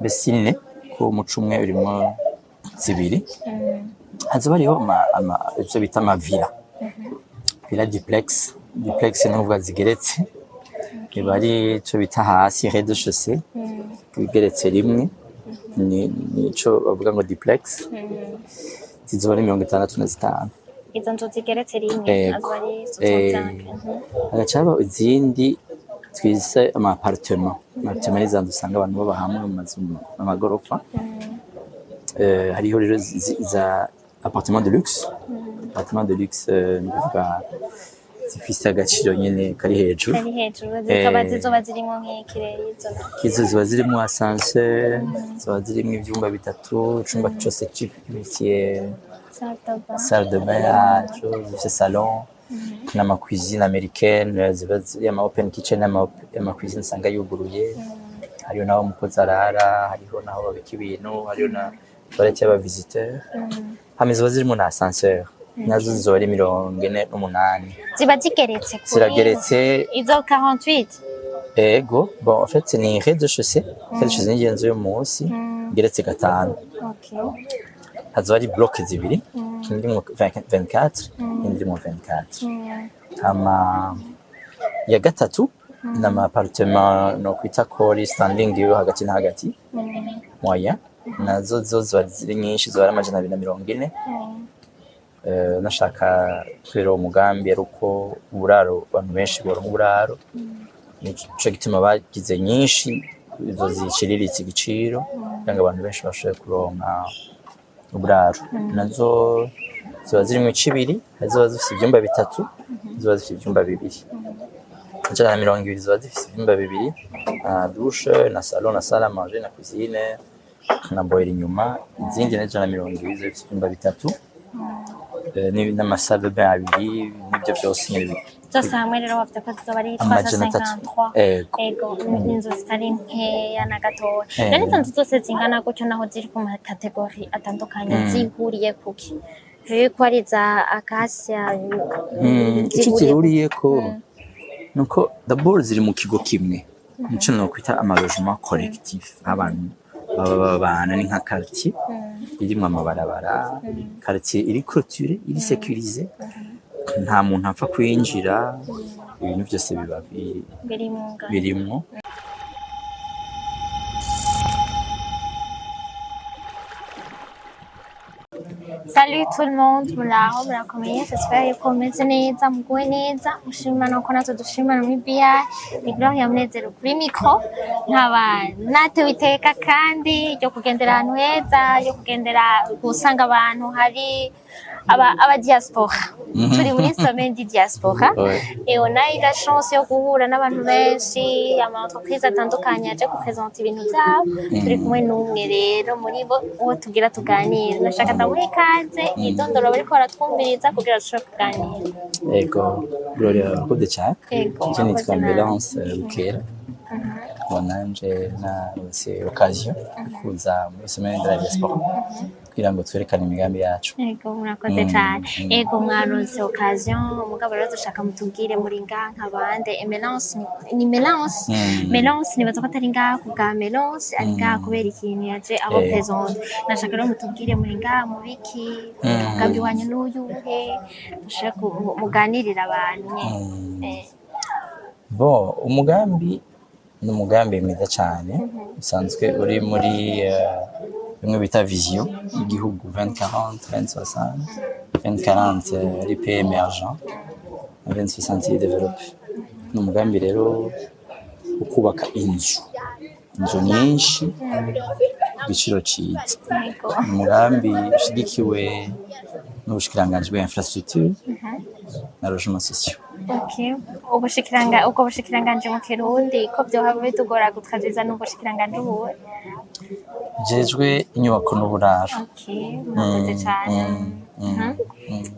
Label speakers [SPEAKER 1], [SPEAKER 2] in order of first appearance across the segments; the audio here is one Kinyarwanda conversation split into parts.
[SPEAKER 1] mbese ine ko umuco umwe urimo zibiri hazoba hariho ivyo bita amavila villa duplex ni ukuvuga zigeretse biba ari ico bita hasi rez-de-chaussée igeretse rimwe nico bavuga ngo duplex zizoba ari 65.
[SPEAKER 2] Izo nzu zigeretse rimwe azoba ari 65.
[SPEAKER 1] Hagacaba izindi twise amapartement ni za nzu usanga abantu baba hamwe mu mazu amagorofa. Hariho rero za appartement de luxe ni ukuvuga zifise agaciro nyene kari hejuru
[SPEAKER 2] zikaba zizoba zirimo nk'ikirere
[SPEAKER 1] izo ziba zirimo ascenseur ziba zirimo ivyumba bitatu icumba cose kifikiye salle de bain yacu zifise salon n'ama cuisine américaine ziba ama open kitchen n'ama cuisine usanga yuguruye hariho naho umukozi arara hariho naho babika ibintu hariho na toilette y'aba visiteur hama ziba zirimo na ascenseur nazo zizoba ari 48
[SPEAKER 2] ziba zigeretse
[SPEAKER 1] zirageretse
[SPEAKER 2] izo 48
[SPEAKER 1] ego bon en fait ni rez-de-chaussée ni inzu yo munsi igeretse gatanu. Hazoba ari bloc zibiri indimo 24 indimo 24 hama ya gatatu n'ama appartement no kwita kori standing yo hagati na hagati moya nazo ziba ziri nyinshi ziba ari 240. Nashaka kwera umugambi ari uko uburaro abantu benshi boronka uburaro nico gituma bagize nyinshi izo ziciriritse igiciro kugira ngo abantu benshi bashobore kuronka uburaro. Nazo ziba zirimo icibiri ziba zifise ivyumba bitatu ziba zifise ivyumba bibiri 120 ziba zifise ivyumba bibiri douche na salon na salle à manger na cuisine na boiler inyuma izindi na 120 ziba zifise ivyumba bitatu n'amasalle de bain abiri n'ibyo byose nyine
[SPEAKER 2] zose hamwe rero bafite ko zizoba ari 353. Ego n'inzu zitari nkeya na gatoya rero izo nzu zose zingana gutyo naho ziri ku makategori atandukanye zihuriye kuki ko ari za acacia
[SPEAKER 1] zihuriyeko nuko d'abord ziri mu kigo kimwe nico no kwita amalogement collectif abantu babana ni nka quartier irimo amabarabara quartier iri clôturée iri sécurisée nta muntu apfa kwinjira ibintu byose biba birimo.
[SPEAKER 2] Salut tout le monde, murakomeye j'espère yuko mumeze neza muguwe neza mushimana uko natwe dushimana muri BI ni Gloria Munezero kuri micro nkaba natewe iteka kandi ryo kugendera ahantu heza yo kugendera gusanga abantu hari aba diaspora turi muri semaine di diaspora et on a eu la chance yo guhura n'abantu benshi ama entreprise atandukanye aje kupresenter ibintu byabo turi kumwe n'umwe rero muri bo uwo tugira tuganira nashaka ndamuha ikaze idondoro bariko baratwumviriza kugira dushobore kuganira.
[SPEAKER 1] Ego Gloria urakoze cyane je nitwa Melance Bukera wananje na occasion kuza muri semaine de la diaspora kugira ngo twerekane imigambi yacu.
[SPEAKER 2] Ego murakoze cyane ego mwaronse occasion umugabo rero dushaka mutubwire muri nganka bande Melance ni Melance nibaza ko atari ngaha ku bwa Melance ari ngaha kubera ikintu yaje abo présente nashaka rero mutubwire muri ngaha mu biki umugambi wanyu n'uyuhe dushaka muganirira abantu
[SPEAKER 1] bon umugambi ni umugambi mwiza cyane usanzwe uri muri bimwe bita vision y'igihugu 2040 2060 2040 ari pays émergent 2060 développé. Ni umugambi rero ukubaka inzu nyinshi igiciro cyiza. Ni umugambi ushigikiwe n'ubushikiranganji bw'infrastructure na logement social.
[SPEAKER 2] Ubwo bushikiranganji mu Kirundi ko byohaba bitugora gutwaziza n'ubushikiranganji ubuwe
[SPEAKER 1] jejwe inyubako n'uburaro.
[SPEAKER 2] Murakoze cyane.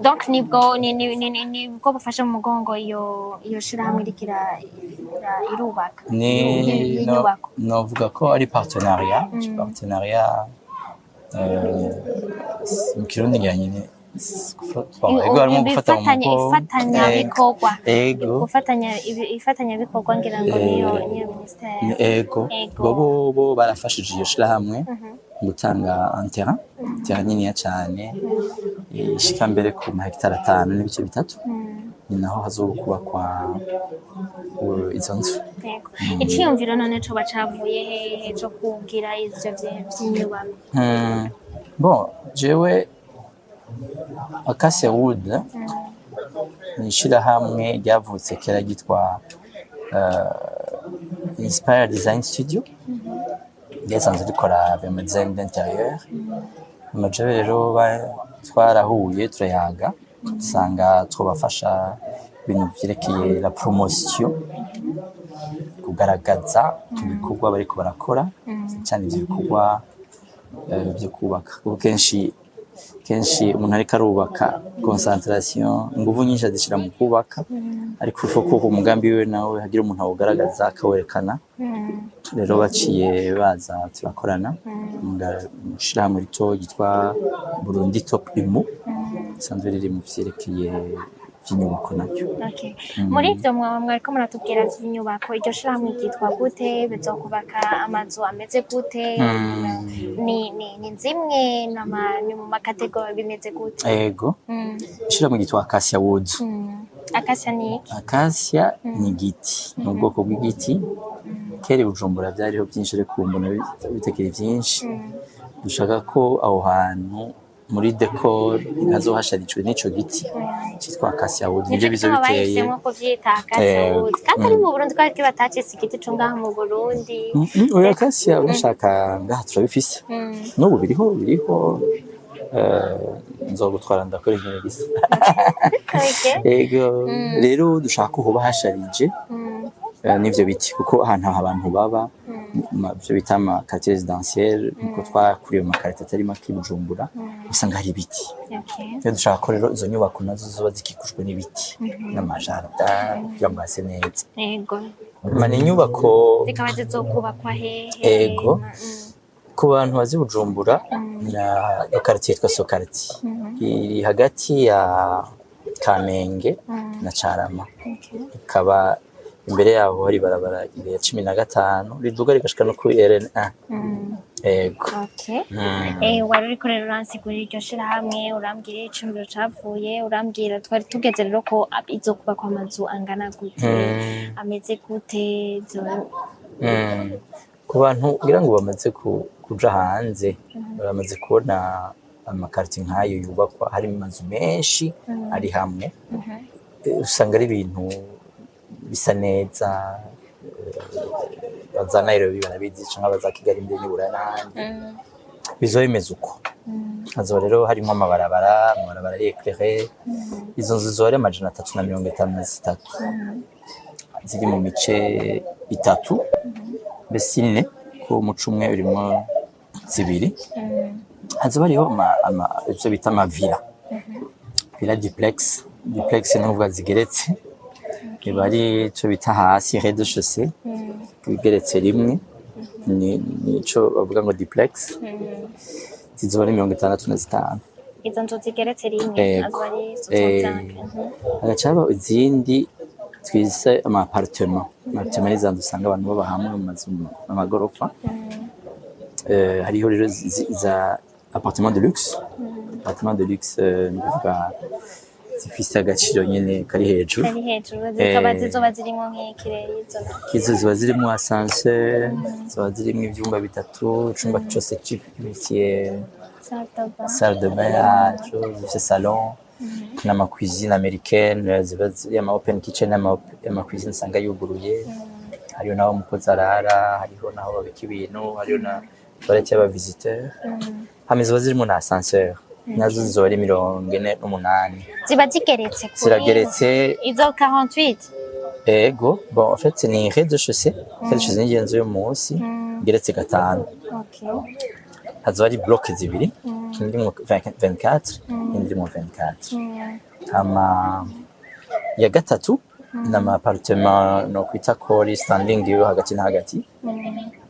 [SPEAKER 2] Donc nibwo bufasha mu mugongo iyo shirahamwe rikira irubaka
[SPEAKER 1] novuga ko ari partenariat mu Kirundi nyine ego harimo gufata mu mugongo
[SPEAKER 2] ifatanyabikorwa
[SPEAKER 1] ego
[SPEAKER 2] ifatanyabikorwa ngira ngo niyo ministeri
[SPEAKER 1] ego bo barafashije iyo shirahamwe gutanga terrain niniya cyane ishika mbere ku mahegitari 5 n'ibice bitatu ni naho hazokubakwa izo nzu.
[SPEAKER 2] Icyiyumviro none co bacavuye hehe cyo kugira ivyo by'inyubako?
[SPEAKER 1] Bon, jewe Acacia Wood ni ishirahamwe ryavutse kera ryitwa Inspire Design Studio ryasanzwe rikora design d'intérieur. Amajewe rero twarahuye turayaga dusanga twabafasha ibintu vyerekeye la promotion kugaragaza ibikorwa bariko barakora cyane ivyo bikorwa byo kubaka kuko kenshi umuntu ariko arubaka concentration ingufu nyinshi azishira mu kubaka ariko kuko umugambi we nawe hagira umuntu awugaragaza akawerekana rero baciye baza turakorana shirahamwe rito yitwa Burundi Top Imu sanzwe riri mu vyerekeye by'inyubako nacyo.
[SPEAKER 2] Muri ivyo mwariko muratubwira by'inyubako iryo shirahamwe ryitwa gute bizokubaka amazu ameze gute ni zimwe ni mu makategori bimeze gute?
[SPEAKER 1] Ego ishirahamwe ryitwa Acacia Wood.
[SPEAKER 2] Acacia ni iki?
[SPEAKER 1] Acacia ni igiti ni ubwoko bw'igiti kera Bujumbura byariho byinshi ariko mbona bitekeye byinshi dushaka ko aho hantu muri decor hazohasharijwe n'ico giti cyitwa Acacia Wood nivyo bizo biteye
[SPEAKER 2] bahisemo kuvyita Acacia Wood kandi ari mu Burundi twari batacitse igiti cyo ngaha mu Burundi
[SPEAKER 1] oya Acacia urashaka ngaha turabifise n'ubu biriho nzogutwara ndakora ikintu gisa ego rero dushaka ko bahasharije n'ivyo biti kuko ahantu abantu baba byo bita ama quartier résidentiel niko twakuriye mu makarita atari make Bujumbura usanga hari ibiti rero dushaka ko rero izo nyubako nazo zoba zikikujwe n'ibiti n'amajarda kugira ngo hase neza
[SPEAKER 2] ego
[SPEAKER 1] mani inyubako
[SPEAKER 2] zikaba zizokubakwa hehe
[SPEAKER 1] ego ku bantu bazi Bujumbura na quartier twa Sokarti iri hagati ya Kamenge na Carama ikaba imbere yaho hari barabara ya 15 riduga rigashika no ku RNA ego
[SPEAKER 2] wari uriko rero uransigurira iryo shirahamwe urambwira icumbi cavuye urambwira twari tugeze rero ko izokubakwa amazu angana gute ameze gute
[SPEAKER 1] ku bantu ngira ngo bamaze kuja hanze bamaze kubona amakarti nkayo yubakwa hari amazu menshi ari hamwe usanga ari ibintu bisa neza baza Nairobi barabizi canke baza Kigali mbere n'ibura n'ahandi bizoba bimeze uko hazo rero harimo amabarabara ari éclairé izo nzu zore 353 ziri mu mice itatu mbese ine ko umuco umwe urimo zibiri hazo bariho ivyo bita amavilla duplex ni ukuvuga zigeretse bari cyo bita hasi rez-de-chaussée bigeretse rimwe nico bavuga ngo duplex zizoba 65
[SPEAKER 2] izo nzu zigeretse rimwe azari
[SPEAKER 1] agacaba izindi twise ama appartement n'izandu usanga abantu baba hamwe mu mazu amagorofa hariho rero za appartement de luxe ni kuvuga zifise agaciro nyene kari hejuru
[SPEAKER 2] zikaba zizoba zirimo nk'ikirere
[SPEAKER 1] izo ziba zirimo ascenseur ziba zirimo ivyumba bitatu icumba cyose cy'ikiye salle de bain yacu zifise salon n'ama cuisine américaine ziba ama open kitchen ama cuisine usanga yuguruye hariyo naho umukozi arara hariho naho babika ibintu hariyo na toilette y'aba visiteur hamizo zirimo na ascenseur nazo zizori 48
[SPEAKER 2] ziba zigeretse
[SPEAKER 1] zirageretse
[SPEAKER 2] izo 48
[SPEAKER 1] ego bon en fait ni rez-de-chaussée ni inzu yo munsi igeretse gatanu hazo ari block zibiri kindi mu 24 indi mu 24 ama ya gatatu n'ama appartement no kwita kori standing yo hagati na hagati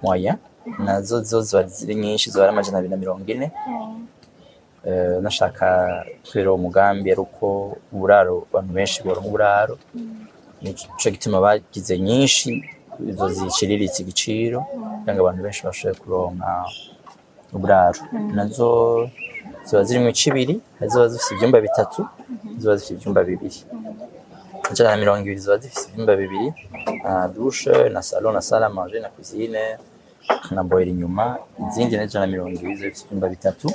[SPEAKER 1] moya nazo ziri nyinshi zo ari 240 nashaka kubera uwo mugambi ari uko uburaro abantu benshi boronka uburaro, nico gituma bagize nyinshi izo ziciriritse igiciro kugira ngo abantu benshi bashobore kuronka uburaro. Nazo ziba zirimwo icibiri, ziba zifise ivyumba bitatu, ziba zifise ivyumba bibiri. Ijana na mirongo ibiri ziba zifise ivyumba bibiri, na douche, na salon, na salle à manger, na cuisine, na boiler inyuma. Izindi n'ijana na mirongo ibiri ziba zifise ivyumba bitatu,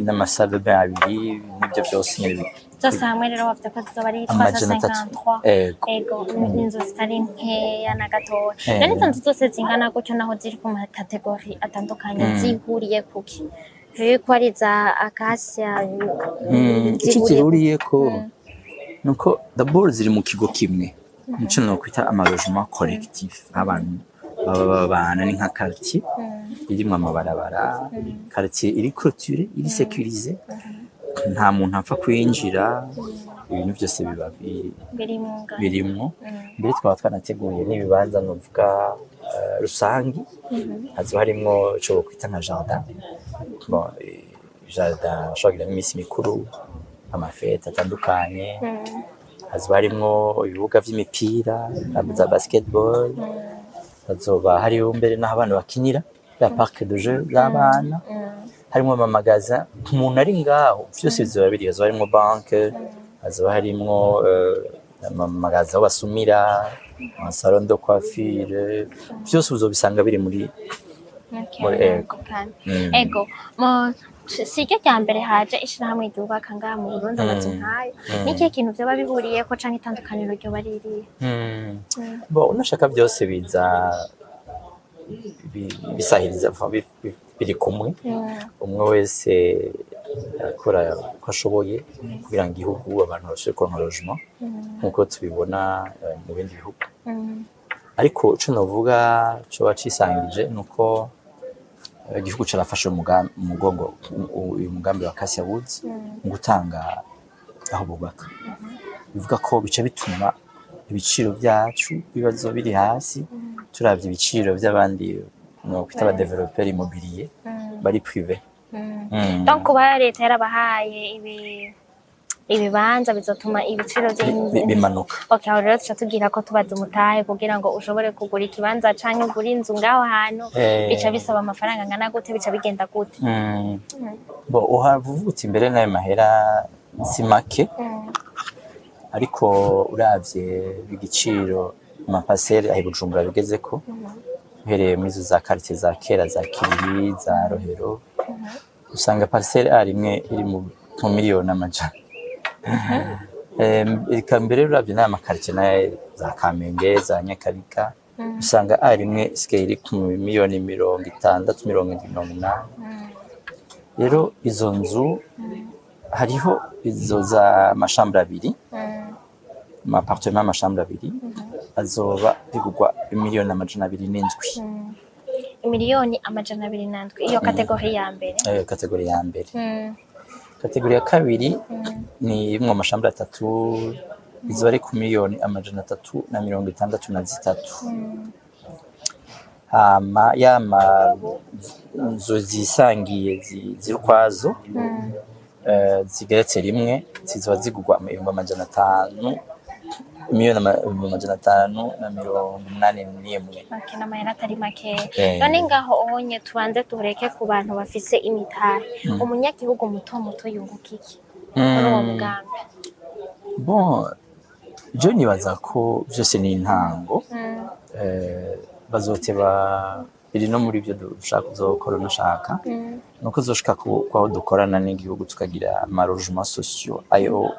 [SPEAKER 1] n'amasalle de bain abiri, n'ivyo vyose nyene
[SPEAKER 2] zose hamwe rero bavuze ko zizoba ari 353. Ego, n'inzu zitari nkeya na gatoya. Rero izo nzu zose zingana gutyo naho ziri ku makategori atandukanye zihuriye kuki? Ko ari za Acacia
[SPEAKER 1] icyo zihuriyeko nuko d'abord ziri mu kigo kimwe, nico nokwita amalogement collectif, abantu baba babana ni nka quartier irimwo amabarabara, quartier iri clôturée, iri sécurisée, nta muntu apfa kwinjira, ibintu byose biba birimwo. Mbere twaba twanateguye n'ibibanza novuga rusangi, hazoba harimwo ico bokwita nka jardin, jardin ashobora iminsi mikuru, amafete atandukanye, hazoba harimwo ibibuga vy'imipira za basketball, hazoba hariho mbere n'aho abana bakinira ya parc de jeux y'abana, harimwo amamagaza umuntu ari ngaho vyose bizoba biri, hazoba harimwo banke, hazoba harimwo amamagaza aho basumira, salon de coiffure, vyose uzobisanga biri muri
[SPEAKER 2] ego. Siryo rya mbere haje ishirahamwe ryubaka ngaha mu Burundi amazu nkayo, n'ikihe kintu vyoba bihuriyeko canke itandukaniro ryoba ririhe?
[SPEAKER 1] Unashaka byose biza bisahiriza, biri kumwe, umwe wese akora uko ashoboye kugira ngo igihugu abantu bashobore kuronka logement nk'uko tubibona mu bindi bihugu. Ariko ico novuga coba cisangije nuko igihugu carafashe umugongo uyu mugambi wa Acacia Woods mu gutanga aho bubaka. Bivuga ko bica bituma ibiciro vyacu bibazo biri hasi turavye ibiciro vy'abandi no kwita aba developer immobilier bari privé.
[SPEAKER 2] Donc kuba leta yarabahaye ibibanza bizotuma ibiciro
[SPEAKER 1] bimanuka.
[SPEAKER 2] Okay, aho rero tuca tugira ko tubaza umutahe kugira ngo ushobore kugura ikibanza canke ugura inzu ngaho hantu, bica bisaba amafaranga angana gute, bica bigenda gute?
[SPEAKER 1] Uhavuga uti mbere n'ayo mahera si make, ariko uravye igiciro amapasere aho Bujumbura bigezeko, uhereye muri izo za quartier za kera za Kiriri, za Rohero, usanga parcelle imwe iri mu miliyoni amajana. Eka mbere uravye n'aya makaritiye nayo za Kamenge, za Nyakabiga, usanga imwe isigaye iri ku miliyoni 60, 70. Rero izo nzu hariho izo za amashambure abiri, amapartement amashambure abiri, azoba bigurwa 2,207,000.
[SPEAKER 2] Miliyoni amajana 207, iyo kategori ya mbere.
[SPEAKER 1] Kategori ya mbere. Kategori ya kabiri ni imwe amashambure atatu, izo ari ku miliyoni amajana 363. Yama nzu zisangiye ziri ukwazo, zigeretse rimwe, zizoba zigurwa 500,000, 581.
[SPEAKER 2] Okay, n'amahera atari make. None ngaho ubonye tubanze tureke ku bantu bafise imitahe, umunyagihugu muto yunguka iki muri uwo mugambi?
[SPEAKER 1] Je nibaza ko vyose ni intango, bazoteba biri no muri byo dushaka kuzokora nashaka nuko zoshika kwaho dukorana n'igihugu tukagira amalogement sociaux, ayo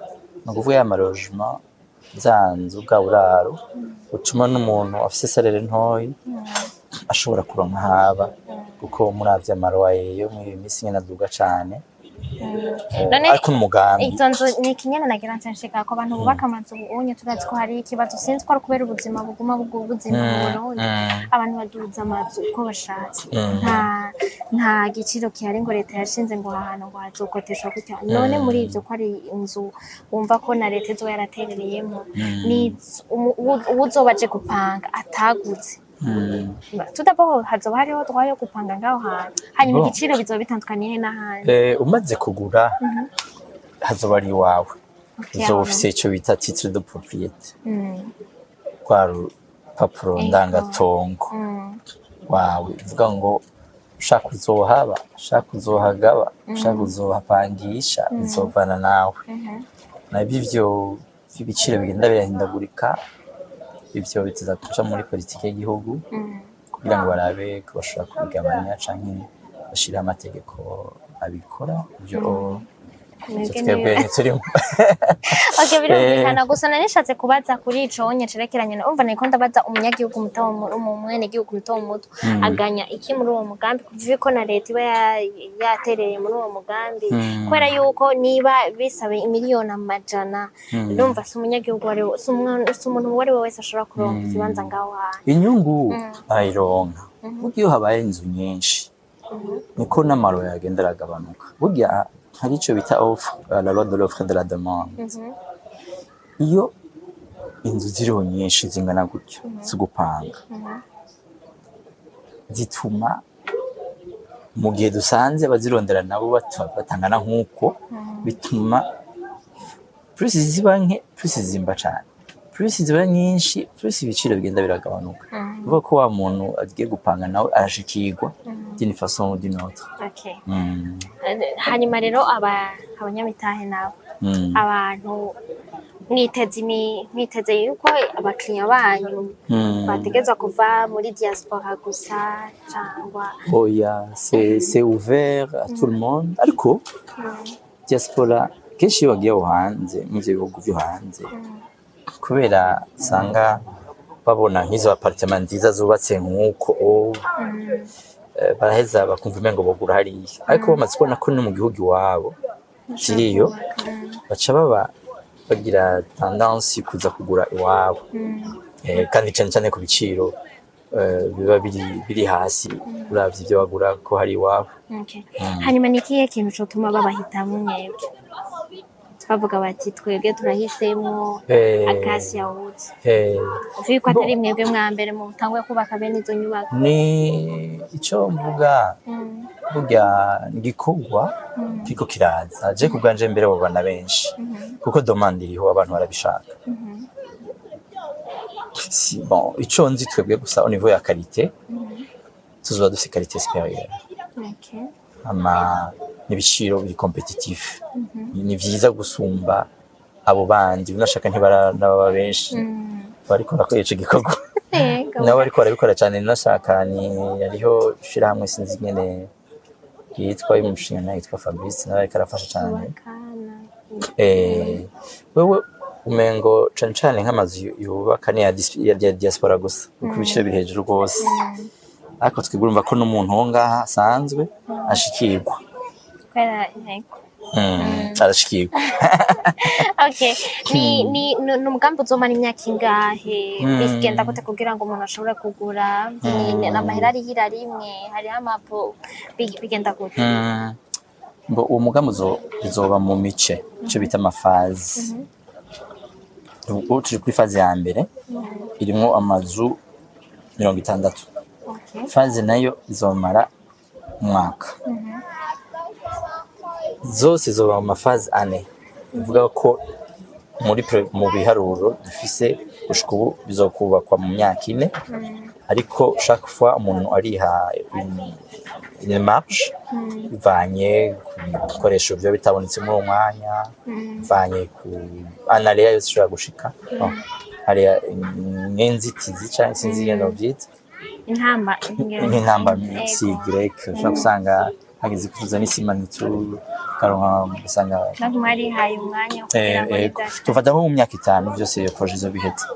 [SPEAKER 1] no kuvuga amalogement zanzu bwa buraro utuma n'umuntu afise salere ntoyi ashobora kuronka haba, kuko muravye amaroye yo mu misi nyene aduga cane. Ariko umugambi
[SPEAKER 2] izo nzu ni ikinyana nagira nshaka ko abantu bubaka amazu ubonye turazi ko hari ikibazo sinzi ko ari kubera ubuzima buguma bw'ubuzima mu Burundi, abantu baduza amazu uko bashatse, nta giciro kihari ngo leta yashinze ngo ahantu ngo hazokoteshwa gutya. None muri ivyo ko ari inzu wumva ko na leta izo yaraterereyemo, ni uzobaje gupanga ataguze tout d'abord hazoba hariho droit yo gupanga ngaho hantu hanyuma igiciro bizoba bitandukaniye n'ahandi
[SPEAKER 1] umaze kugura hazoba ari iwawe uzoba ufise ico bita titre de propriété kwa rupapuro ndangatongo wawe uvuga ngo ushaka uzohaba ushaka uzohagaba ushaka uzohapangisha bizovana nawe nabyo ivyo ibiciro bigenda birahindagurika ivyo bitiza kuja muri politike y'igihugu kugira ngo barabe ko bashobora kubigabanya canke bashira amategeko abikora ivyo twebwe ntiturimo.
[SPEAKER 2] Okay, birumvikana gusa nanishatse kubaza kuri ico cerekeranye umva niko ndabaza umunyagihugu muto umwene gihugu muto aganya iki muri uwo mugambi kuvuga ko na leta iba yatereye muri uwo mugambi kwera yuko niba bisabe imiliyoni amajana ndumva se umunyagihugu wari umuntu wari wese ashobora kuronka ikibanza ngaho
[SPEAKER 1] inyungu ayironka buryo habaye inzu nyinshi niko n'amaro yagenda aragabanuka burya hari ico bita la loi de l'offre et de la demande iyo inzu ziriho nyinshi zingana gutyo zigupanga zituma mu gihe dusanze bazirondera nabo batangana nk'uko bituma plus ziba nke plus zimba cyane plus ziba nyinshi plus ibiciro bigenda biragabanuka uvuga ko wa muntu agiye gupanga nawe arashikirwa d'une façon ou d'une autre.
[SPEAKER 2] Okay. Hanyuma rero abanyamitahe nabo abantu mwiteze yuko abakiriya banyu bategeza kuva muri diaspora gusa cyangwa
[SPEAKER 1] oya c'est ouvert à tout le monde ariko diaspora kenshi bagiye hanze mu bihugu byo hanze kubera sanga babona nk'izo apartment nziza zubatse nk'uko baraheza bakumva umengo bogura hariya ariko bamaze kubona ko no mu gihugu iwabo kiriyo baca bagira tendance kuza kugura iwabo kandi cyane ku biciro biba biri hasi uravye ibyo bagura ko hari iwabo.
[SPEAKER 2] Hanyuma ni kiye kintu cyotuma babahitamo mwebwe bavuga bati twebwe turahisemo Acacia Woods ko atari mwebwe mwa mbere mu tangwe kubaka bene izo nyubako
[SPEAKER 1] ni ico mvuga burya ngikogwa kiko kiraza je kubganje mbere bo bana benshi kuko demande iriho abantu barabishaka si bon ico nzi twebwe gusa au niveau ya qualité tuzoba dufite qualité supérieure ama n'ibiciro biri competitif ni vyiza gusumba abo bandi unashaka ntibaraba benshi bariko bakora ico gikorwa nabo bariko barabikora cyane nashaka ni yariho shira hamwe sinzi nyene yitwa umushinga yitwa Fabrice nawe karafasha cyane wewe umengo cancane nk'amazu yubaka ni ya diaspora gusa ku biciro biri hejuru rwose ariko twigurumva ko n'umuntu ho ngaha asanzwe ashikirwa arashikirwa.
[SPEAKER 2] Okay, ni umugambi uzomara imyaka ingahe bigenda gute kugira ngo umuntu ashobore kugura ni amahera ari rimwe hari amapo bigenda gute
[SPEAKER 1] ngo uwo mugambi uzoba mu mice ico bita amafazi ubu turi kuri fazi ya mbere irimo amazu 60 fazi nayo izomara umwaka zose zoba mu mafazi ane uvuga ko mu biharuro dufise gushika ubu bizokubakwa mu myaka 4 ariko chaque fois umuntu ariha une marche bivanye ku bikoresho byo bitabonetse muri umwanya bivanye ku analea yose ishobora gushika hari n'inzitizi cyangwa sinzi yano byita intamba Y ushobora gusanga hageze kuza n'isima nitu karonka gusanga
[SPEAKER 2] nagumari haye umwanya
[SPEAKER 1] tufata mu myaka 5 byose iyo projet zo bihetse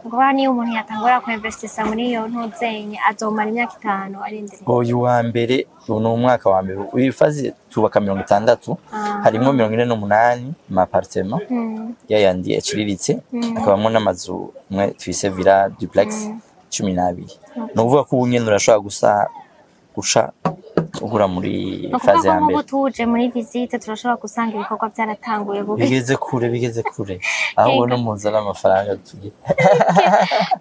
[SPEAKER 2] ngo ni umuntu yatangura ku investisa muri iyo ntuzenye azomara imyaka 5 arindire
[SPEAKER 1] uyu wa mbere no umwaka wa mbere uyifazi tubaka 60 harimo 48 ma appartement yayandi aciriritse akabamwe n'amazu mwe twise villa duplex 12 no uvuga ko ubunyene urashobora gusa uhura muri
[SPEAKER 2] no
[SPEAKER 1] faze ya
[SPEAKER 2] kuvuga
[SPEAKER 1] mbere
[SPEAKER 2] ko tuje muri visite turashobora gusanga ibikorwa byaratanguye bubi
[SPEAKER 1] bigeze kure ahubwo no muzana amafaranga tugira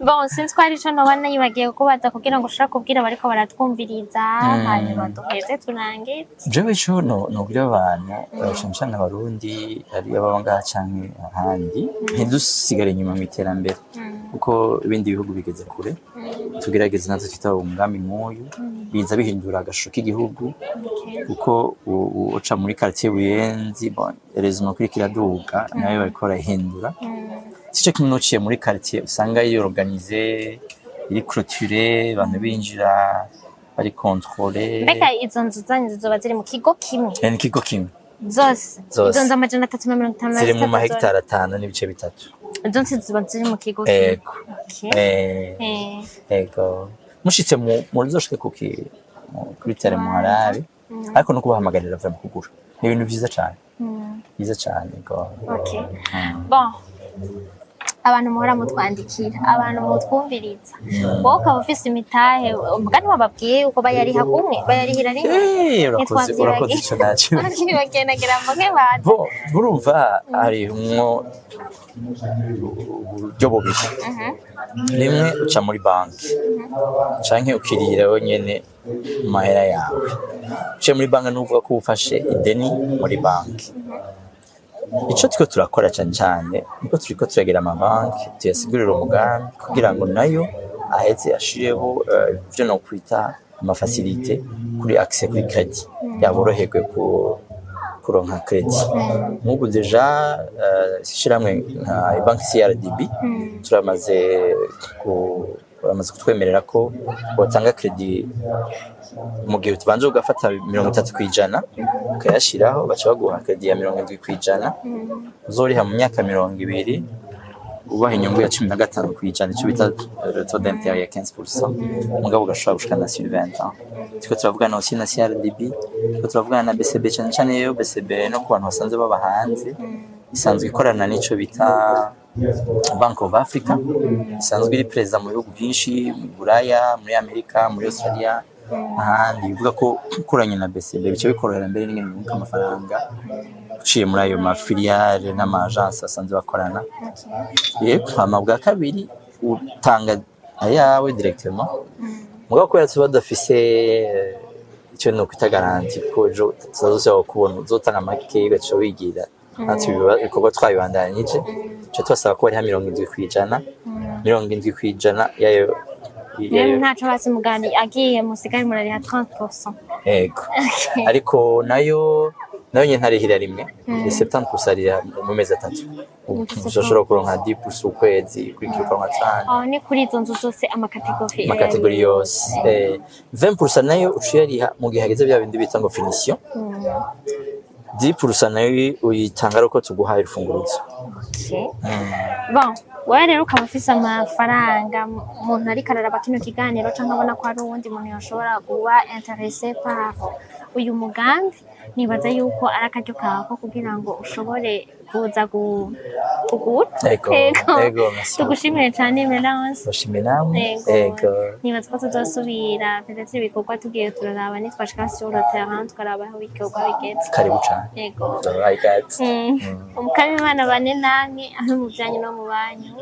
[SPEAKER 2] bon since ko ari cyo noba nayibagiye kubaza kugira ngo ushobora kubwira bariko baratwumviriza hanyuma duheze turange
[SPEAKER 1] jewe ico nobwira abantu cyane abarundi ari ababa ngaha canke ahandi ntidusigare inyuma mu iterambere kuko ibindi bihugu bigeze kure tugerageze natwe twitaba umugambi nk'uyu biza bihindura agashusho k'igihugu kuko uca muri quartier Buyenzi rezima kuri kiraduga nayo bariko barahindura sico kimwe n'uciye muri quartier usanga iyo organize iri clôturé abantu binjira bari contrôler
[SPEAKER 2] mbega izo nzu zanyu zizoba ziri mu kigo kimwe
[SPEAKER 1] ni kigo kimwe
[SPEAKER 2] zose izo nzu 350
[SPEAKER 1] ziri mu mahegitari 5 n'ibice 3
[SPEAKER 2] izo nzu zizoba ziri mu kigo kimwe
[SPEAKER 1] ego mushitse mu zoshike kuri tele mu harabe ariko no kubahamagarira vuba kugura ni ibintu byiza cyane go
[SPEAKER 2] bon abantu muhora mutwandikira abantu mutwumviriza wowe ukaba ufise imitahe umugani wababwiye uko bayariha kumwe bayarihira rimwe
[SPEAKER 1] urakoze ico nacyo
[SPEAKER 2] bagendagera mvuge baje
[SPEAKER 1] urumva harimwo uburyo bubiri rimwe uca muri banki canke ukirira wenyene mahera yawe uciye muri banki n'uvuga ko ufashe ideni muri banki ico twiko turakora cyane niko turiko turagira amabanki tuyasigurira umugambi kugira ngo nayo aheze ashireho ivyo no kwita amafacilité kuri accès kuri credit yaboroherwe kuronka credit nk'ubu deja shishiramwe nka banki CRDB turamaze kutwemerera ko botanga credit mu gihe tubanze ugafata 30% ukayashiraho baca baguha credit ya 70% uzoriha mu myaka 20 ubaha inyungu ya 15% icyo bita taux d'intérêt ya 15% mugabo ugashobora gushikana sur 20 ans tiko turavugana aussi na CRDB tiko turavugana na BCB cyane yo BCB no ku bantu basanze baba hanze isanzwe ikorana n'ico bita Bank of Africa isanzwe iri perezida mu bihugu byinshi mu Buraya muri Amerika muri Australia ahandi bivuga ko ukoranye na BCB bice bikorera mbere n'ingene bimuka amafaranga uciye muri ayo mafiliale n'amagence asanzwe bakorana yego amabwa kabiri utanga ayawe directement mugabo ko yatuba dafise icyo no kwita garanti ko ejo tuzashobora kubona uzotanga make gaco wigira ati ibikorwa twabibandanyije cyo twasaba ko ari 70% 70% yayo
[SPEAKER 2] ntaco basi mugani agiye musigari murariha 30%.
[SPEAKER 1] Ego. Ariko nayo nyine ntarihira rimwe. 70% ari mu mezi 3. Uzoshobora kuronka 10% ukwezi kuri kilogram 5.
[SPEAKER 2] Ni kuri izo nzu zose
[SPEAKER 1] amakategori yose. 20% nayo uciyariha mu gihe hageze bya bindi bita ngo finition. 10% nayo uyitanga ariko tuguhaye urufunguzo.
[SPEAKER 2] Bon, wewe rero ukaba ufise amafaranga umuntu ariko araraba kino kiganiro cyangwa abona ko ari uwundi muntu yashobora kuba intéressé par uyu mugambi, nibaza yuko ari akaryo kawe kugira ngo ushobore kuza kugura.
[SPEAKER 1] Ego.
[SPEAKER 2] Tugushimire cyane Melance.
[SPEAKER 1] Bashimire namwe. Ego.
[SPEAKER 2] Nibaza ko tuzosubira peut-être ibikorwa tugiye turaraba nitwashika sur le terrain tukaraba aho ibikorwa bigeze.
[SPEAKER 1] Karibu cyane.
[SPEAKER 2] Ego.
[SPEAKER 1] Alright.
[SPEAKER 2] Umukabimana bane namwe aho mu byanyu no mu banyu.